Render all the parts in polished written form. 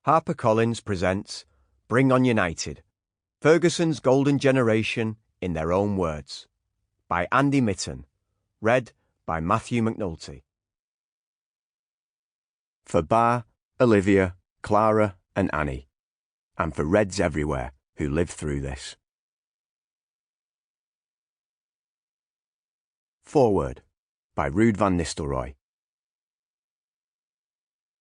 HarperCollins presents Bring On United, Ferguson's Golden Generation in Their Own Words, by Andy Mitten, read by Matthew McNulty. For Bar, Olivia, Clara and Annie, and for Reds everywhere who lived through this. Foreword, by Ruud van Nistelrooy.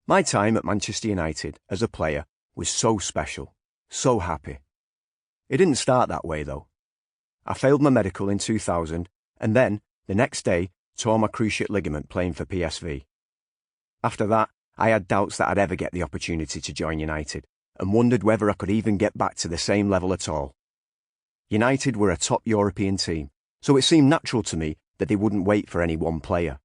My time at Manchester United as a player was so special, so happy. It didn't start that way though. I failed my medical in 2000 and then, the next day, tore my cruciate ligament playing for PSV. After that, I had doubts that I'd ever get the opportunity to join United and wondered whether I could even get back to the same level at all. United were a top European team, so it seemed natural to me that they wouldn't wait for any one player.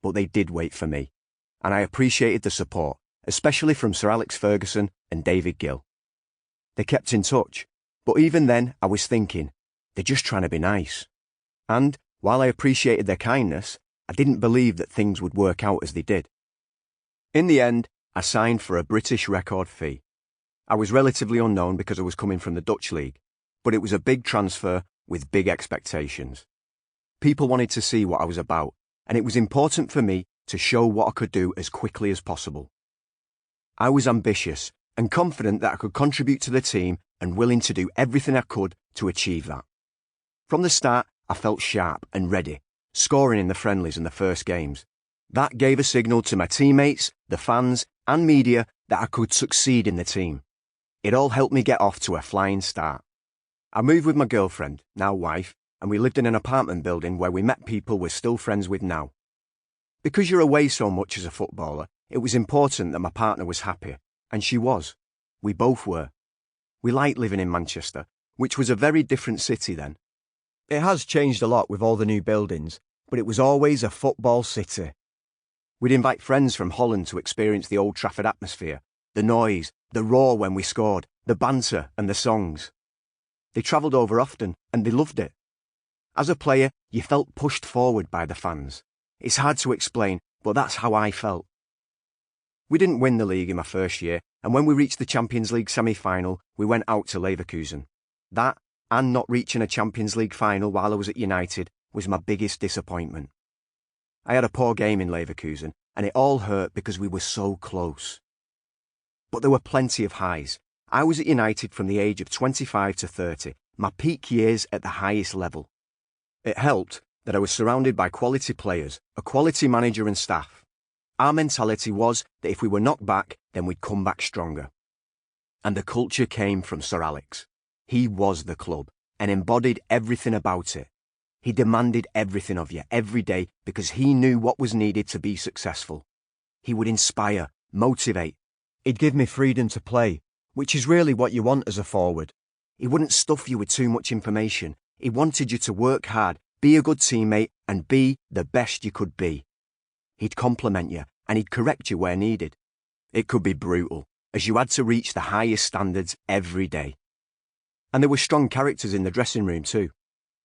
But they did wait for me. And I appreciated the support, especially from Sir Alex Ferguson and David Gill. They kept in touch, but even then I was thinking, they're just trying to be nice. And, while I appreciated their kindness, I didn't believe that things would work out as they did. In the end, I signed for a British record fee. I was relatively unknown because I was coming from the Dutch league, but it was a big transfer with big expectations. People wanted to see what I was about, and it was important for me to show what I could do as quickly as possible. I was ambitious and confident that I could contribute to the team and willing to do everything I could to achieve that. From the start, I felt sharp and ready, scoring in the friendlies and the first games. That gave a signal to my teammates, the fans, and media that I could succeed in the team. It all helped me get off to a flying start. I moved with my girlfriend, now wife, and we lived in an apartment building where we met people we're still friends with now. Because you're away so much as a footballer, it was important that my partner was happy, and she was. We both were. We liked living in Manchester, which was a very different city then. It has changed a lot with all the new buildings, but it was always a football city. We'd invite friends from Holland to experience the Old Trafford atmosphere, the noise, the roar when we scored, the banter and the songs. They travelled over often, and they loved it. As a player, you felt pushed forward by the fans. It's hard to explain, but that's how I felt. We didn't win the league in my first year, and when we reached the Champions League semi-final, we went out to Leverkusen. That, and not reaching a Champions League final while I was at United, was my biggest disappointment. I had a poor game in Leverkusen, and it all hurt because we were so close. But there were plenty of highs. I was at United from the age of 25 to 30, my peak years at the highest level. It helped that I was surrounded by quality players, a quality manager and staff. Our mentality was that if we were knocked back, then we'd come back stronger. And the culture came from Sir Alex. He was the club and embodied everything about it. He demanded everything of you every day because he knew what was needed to be successful. He would inspire, motivate. He'd give me freedom to play, which is really what you want as a forward. He wouldn't stuff you with too much information. He wanted you to work hard, be a good teammate, and be the best you could be. He'd compliment you, and he'd correct you where needed. It could be brutal, as you had to reach the highest standards every day. And there were strong characters in the dressing room too.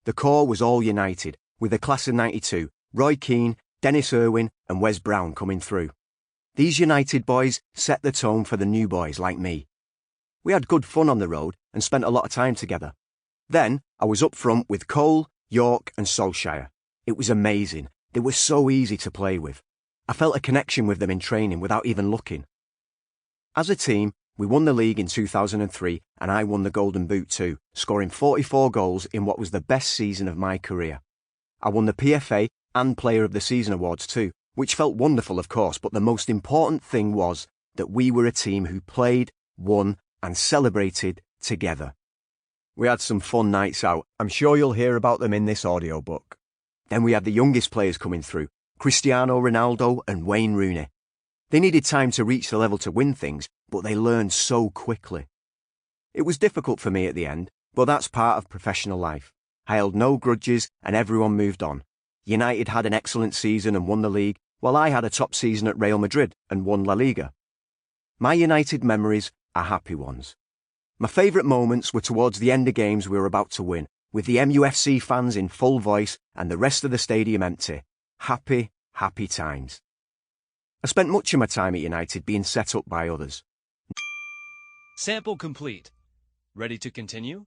The core was all United, with the class of '92, Roy Keane, Dennis Irwin, and Wes Brown coming through. These United boys set the tone for the new boys like me. We had good fun on the road and spent a lot of time together. Then, I was up front with Cole, York and Solskjaer. It was amazing. They were so easy to play with. I felt a connection with them in training without even looking. As a team, we won the league in 2003 and I won the Golden Boot too, scoring 44 goals in what was the best season of my career. I won the PFA and Player of the Season awards too, which felt wonderful of course, but the most important thing was that we were a team who played, won and celebrated together. We had some fun nights out. I'm sure you'll hear about them in this audiobook. Then we had the youngest players coming through, Cristiano Ronaldo and Wayne Rooney. They needed time to reach the level to win things, but they learned so quickly. It was difficult for me at the end, but that's part of professional life. I held no grudges and everyone moved on. United had an excellent season and won the league, while I had a top season at Real Madrid and won La Liga. My United memories are happy ones. My favourite moments were towards the end of games we were about to win, with the MUFC fans in full voice and the rest of the stadium empty. Happy, happy times. I spent much of my time at United being set up by others. Sample complete. Ready to continue?